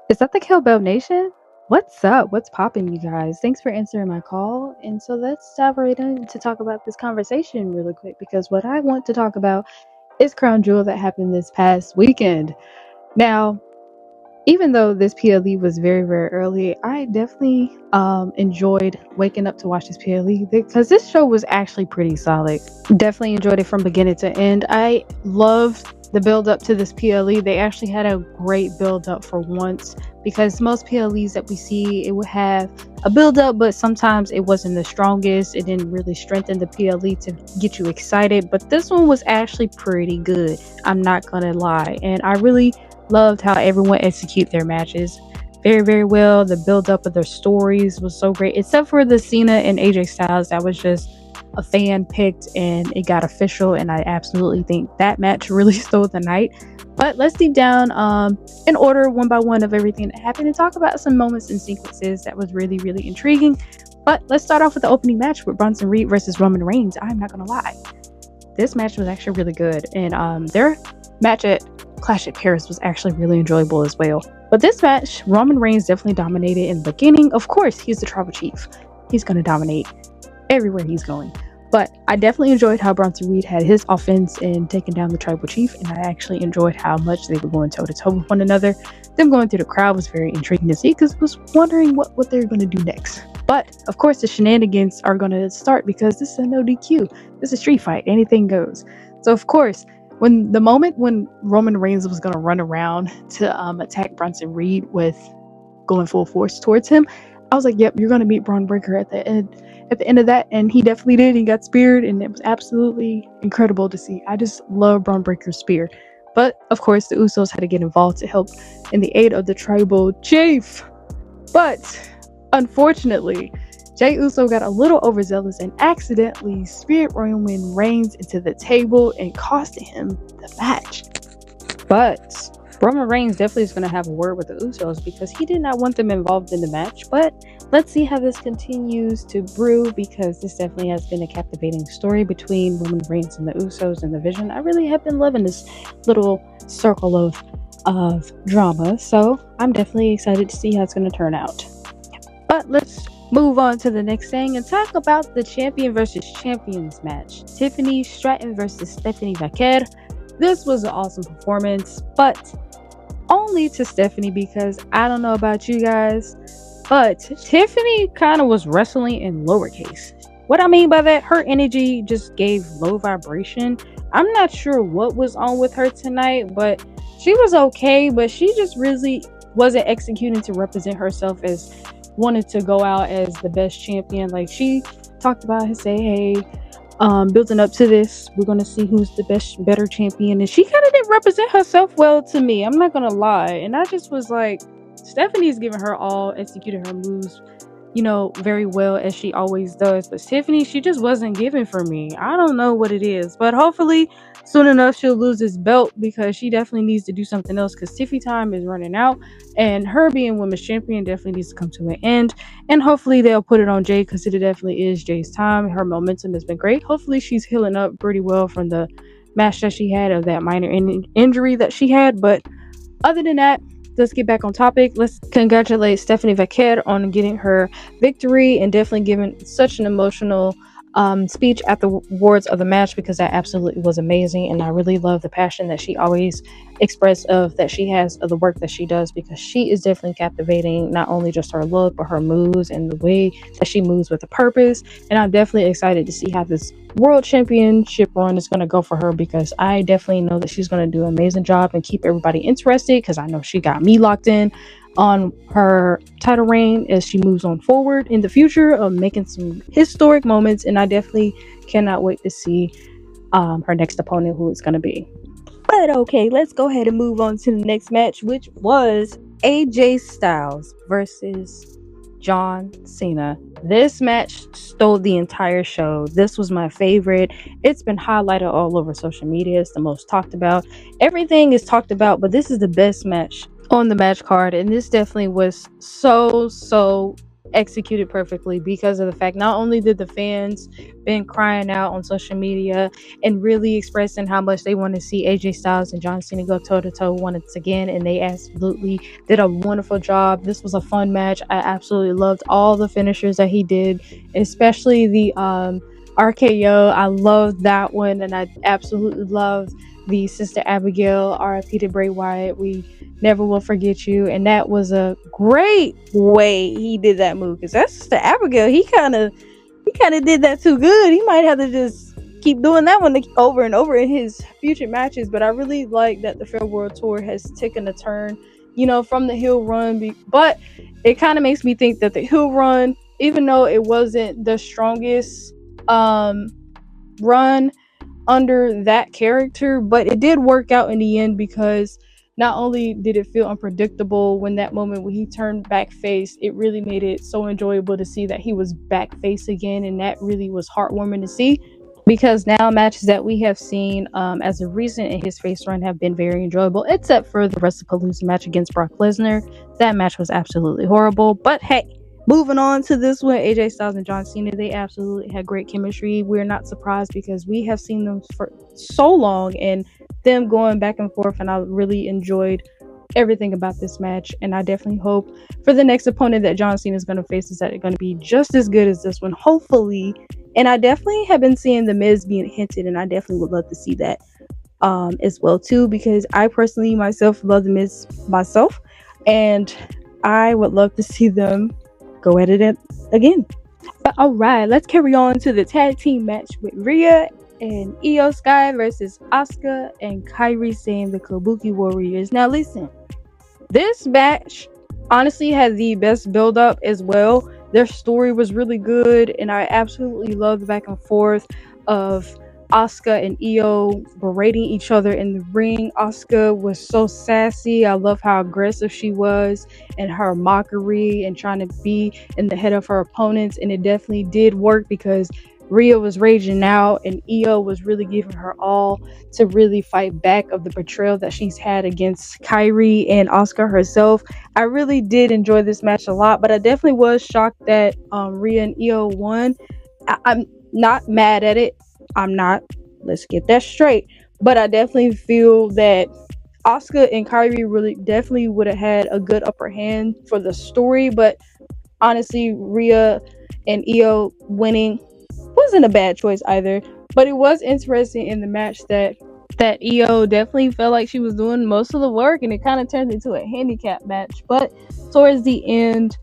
Is that the Cowbell Nation? What's up? What's poppin', you guys? Thanks for answering my call. And so let's dive right in to talk about this conversation really quick because what I want to talk about is Crown Jewel that happened this past weekend. Now, even though this PLE was very, very early, I definitely enjoyed waking up to watch this PLE because this show was actually pretty solid. Definitely enjoyed it from beginning to end. I loved the build up to this PLE. They actually had a great build up for once because most PLEs that we see, it would have a build up, but sometimes it wasn't the strongest. It didn't really strengthen the PLE to get you excited, but this one was actually pretty good. I'm not gonna lie. And I really loved how everyone execute their matches very, very well. The build up of their stories was so great, except for the Cena and AJ Styles. That was just a fan picked and it got official, and I absolutely think that match really stole the night. But let's deep down in order one by one of everything that happened and talk about some moments and sequences that was really, really intriguing. But let's start off with the opening match with Bronson Reed versus Roman Reigns. I'm not gonna lie, this match was actually really good, and their match at Clash at Paris was actually really enjoyable as well. But this match, Roman Reigns definitely dominated in the beginning. Of course, he's the tribal chief. He's going to dominate everywhere he's going. But I definitely enjoyed how Bronson Reed had his offense in taking down the tribal chief, and I actually enjoyed how much they were going toe to toe with one another. Them going through the crowd was very intriguing to see because I was wondering what they're going to do next. But of course, the shenanigans are going to start because this is a no DQ. This is a street fight. Anything goes. So of course, when the moment when Roman Reigns was going to run around to attack Bronson Reed with going full force towards him, I was like, yep, you're going to meet Braun Breaker at the end of that. And he definitely did. He got speared, and it was absolutely incredible to see. I just love Braun Breaker's spear. But of course, the Usos had to get involved to help in the aid of the tribal chief. But unfortunately, Jey Uso got a little overzealous and accidentally speared Roman Reigns into the table and costing him the match. But Roman Reigns definitely is going to have a word with the Usos because he did not want them involved in the match. But let's see how this continues to brew because this definitely has been a captivating story between Roman Reigns and the Usos and the Vision. I really have been loving this little circle of drama. So I'm definitely excited to see how it's going to turn out. But let's move on to the next thing and talk about the champion versus champions match. Tiffany Stratton versus Stephanie Vaquer. This was an awesome performance, but only to Stephanie because I don't know about you guys, but Tiffany kind of was wrestling in lowercase. What I mean by that, her energy just gave low vibration. I'm not sure what was on with her tonight, but she was okay, but she just really wasn't executing to represent herself as wanted to go out as the best champion. Like she talked about and say, hey, building up to this, we're gonna see who's the better champion, and she kind of didn't represent herself well to me. I'm not gonna lie, and I just was like, Stephanie's giving her all, executing her moves, very well as she always does. But Tiffany, she just wasn't giving for me. I don't know what it is, but hopefully soon enough she'll lose this belt because she definitely needs to do something else because Tiffy time is running out, and her being women's champion definitely needs to come to an end. And hopefully they'll put it on Jay because it definitely is Jay's time. Her momentum has been great. Hopefully she's healing up pretty well from the match that she had of that minor injury that she had. But other than that, let's get back on topic. Let's congratulate Stephanie Vaquer on getting her victory and definitely giving such an emotional speech at the awards of the match because that absolutely was amazing. And I really love the passion that she always expressed that she has of the work that she does because she is definitely captivating, not only just her look, but her moves and the way that she moves with a purpose. And I'm definitely excited to see how this world championship run is going to go for her because I definitely know that she's going to do an amazing job and keep everybody interested because I know she got me locked in on her title reign as she moves on forward in the future of making some historic moments. And I definitely cannot wait to see her next opponent, who it's going to be. But okay, let's go ahead and move on to the next match, which was AJ Styles versus John Cena. This match stole the entire show. This was my favorite. It's been highlighted all over social media. It's the most talked about. Everything is talked about, but this is the best match on the match card, and this definitely was so executed perfectly because of the fact not only did the fans been crying out on social media and really expressing how much they want to see AJ Styles and John Cena go toe to toe once again, and they absolutely did a wonderful job. This was a fun match. I absolutely loved all the finishers that he did, especially the RKO. I loved that one, and I absolutely loved the Sister Abigail, RIP to Bray Wyatt. We never will forget you. And that was a great way he did that move, because that's Sister Abigail. He kind of did that too good. He might have to just keep doing that one over and over in his future matches. But I really like that the Fair World Tour has taken a turn, from the heel run. But it kind of makes me think that the heel run, even though it wasn't the strongest run under that character, but it did work out in the end, because not only did it feel unpredictable when he turned back face, it really made it so enjoyable to see that he was back face again, and that really was heartwarming to see, because now matches that we have seen as of recent in his face run have been very enjoyable, except for the WrestlePalooza match against Brock Lesnar. That match was absolutely horrible, but hey, moving on to this one, AJ Styles and John Cena, they absolutely had great chemistry. We're not surprised because we have seen them for so long, and them going back and forth, and I really enjoyed everything about this match. And I definitely hope for the next opponent that John Cena is going to face is that it's going to be just as good as this one, hopefully. And I definitely have been seeing The Miz being hinted, and I definitely would love to see that as well too, because I personally myself love The Miz myself, and I would love to see them go at it again. But all right, let's carry on to the tag team match with Rhea and Io Sky versus Asuka and Kairi Sane, the Kabuki Warriors. Now listen, this match honestly had the best build up as well. Their story was really good, and I absolutely loved the back and forth of Asuka and Io berating each other in the ring. Asuka was so sassy. I love how aggressive she was, and her mockery and trying to be in the head of her opponents. And it definitely did work, because Rhea was raging out, and Io was really giving her all to really fight back of the betrayal that she's had against Kairi and Asuka herself. I really did enjoy this match a lot, but I definitely was shocked that Rhea and Io won. I'm not mad at it. I'm not. Let's get that straight. But I definitely feel that Asuka and Kairi really definitely would have had a good upper hand for the story. But honestly, Rhea and Io winning wasn't a bad choice either. But it was interesting in the match that Io definitely felt like she was doing most of the work, and it kind of turned into a handicap match. But towards the end,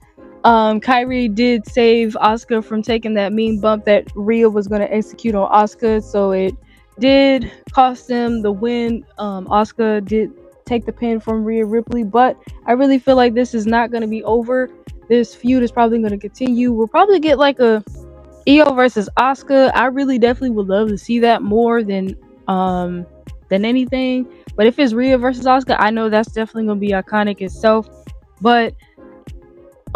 Kairi did save Asuka from taking that mean bump that Rhea was going to execute on Asuka, so it did cost them the win. Asuka did take the pin from Rhea Ripley, but I really feel like this is not going to be over. This feud is probably going to continue. We'll probably get like a Io versus Asuka. I really definitely would love to see that more than anything. But if it's Rhea versus Asuka, I know that's definitely going to be iconic itself. But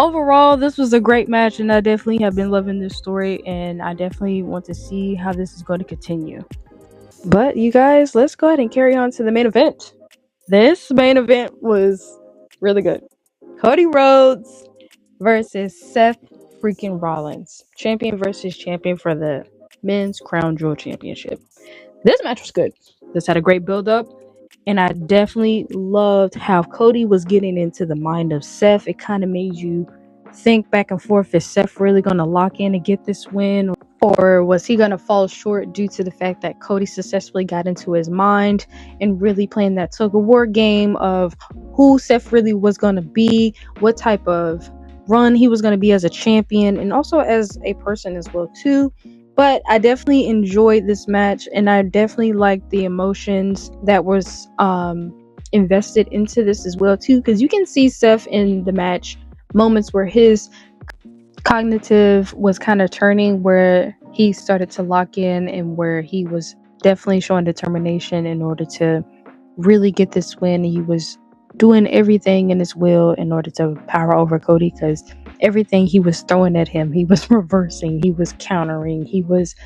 overall, this was a great match, and I definitely have been loving this story, and I definitely want to see how this is going to continue. But you guys, let's go ahead and carry on to the main event. This main event was really good. Cody Rhodes versus Seth freaking Rollins. Champion versus champion for the Men's Crown Jewel Championship. This match was good. This had a great build-up. And I definitely loved how Cody was getting into the mind of Seth. It kind of made you think back and forth. Is Seth really going to lock in and get this win? Or was he going to fall short due to the fact that Cody successfully got into his mind and really playing that tug of war game of who Seth really was going to be, what type of run he was going to be as a champion, and also as a person as well too. But I definitely enjoyed this match, and I definitely liked the emotions that was invested into this as well too, because you can see Seth in the match moments where his cognitive was kind of turning, where he started to lock in, and where he was definitely showing determination in order to really get this win. He was doing everything in his will in order to power over Cody, because everything he was throwing at him, he was reversing, he was countering, he was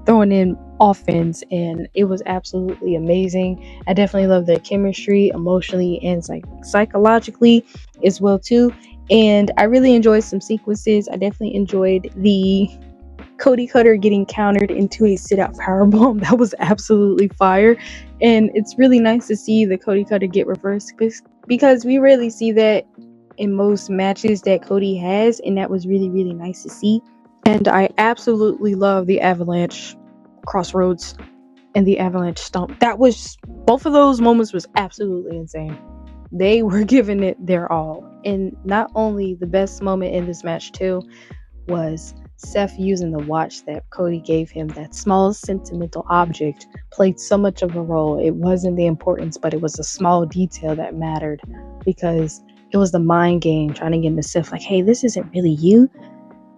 throwing in offense, and it was absolutely amazing. I definitely love the chemistry emotionally and psychologically as well too. And I really enjoyed some sequences. I definitely enjoyed the Cody Cutter getting countered into a sit-out powerbomb. That was absolutely fire. And it's really nice to see the Cody Cutter get reversed because we rarely see that in most matches that Cody has, and that was really, really nice to see. And I absolutely love the Avalanche Crossroads and the Avalanche Stomp. Both of those moments was absolutely insane. They were giving it their all. And not only the best moment in this match too was Seth using the watch that Cody gave him. That small sentimental object played so much of a role. It wasn't the importance, but it was a small detail that mattered, because it was the mind game trying to get into Seth, like, hey, this isn't really you.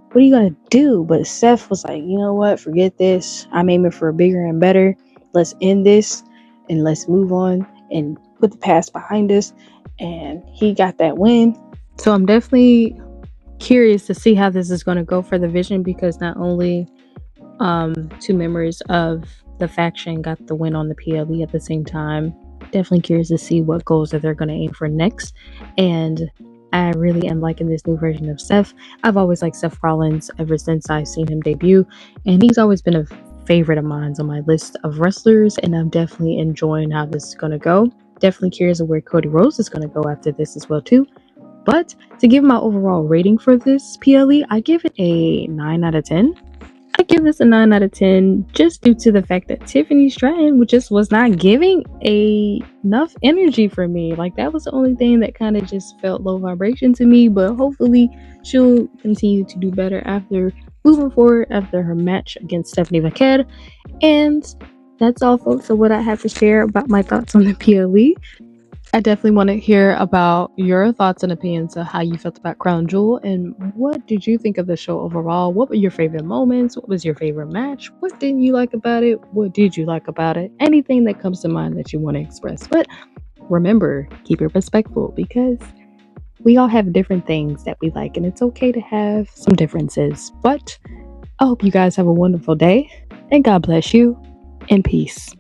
What are you gonna do? But Seth was like, you know what, forget this. I'm aiming for bigger and better. Let's end this and let's move on and put the past behind us. And he got that win. So I'm definitely curious to see how this is going to go for the Vision, because not only two members of the faction got the win on the PLE at the same time. Definitely curious to see what goals that they're going to aim for next. And I really am liking this new version of Seth. I've always liked Seth Rollins ever since I've seen him debut, and he's always been a favorite of mine on my list of wrestlers, and I'm definitely enjoying how this is going to go. Definitely curious of where Cody Rhodes is going to go after this as well too. But to give my overall rating for this PLE, I give it a 9 out of 10. I give this a 9 out of 10 just due to the fact that Tiffany Stratton just was not giving enough energy for me. Like, that was the only thing that kind of just felt low vibration to me, but hopefully she'll continue to do better after moving forward after her match against Stephanie McKed. And that's all, folks, of what I have to share about my thoughts on the PLE. I definitely want to hear about your thoughts and opinions of how you felt about Crown Jewel, and what did you think of the show overall? What were your favorite moments? What was your favorite match? What didn't you like about it? What did you like about it? Anything that comes to mind that you want to express. But remember, keep it respectful, because we all have different things that we like, and it's okay to have some differences. But I hope you guys have a wonderful day, and God bless you, and peace.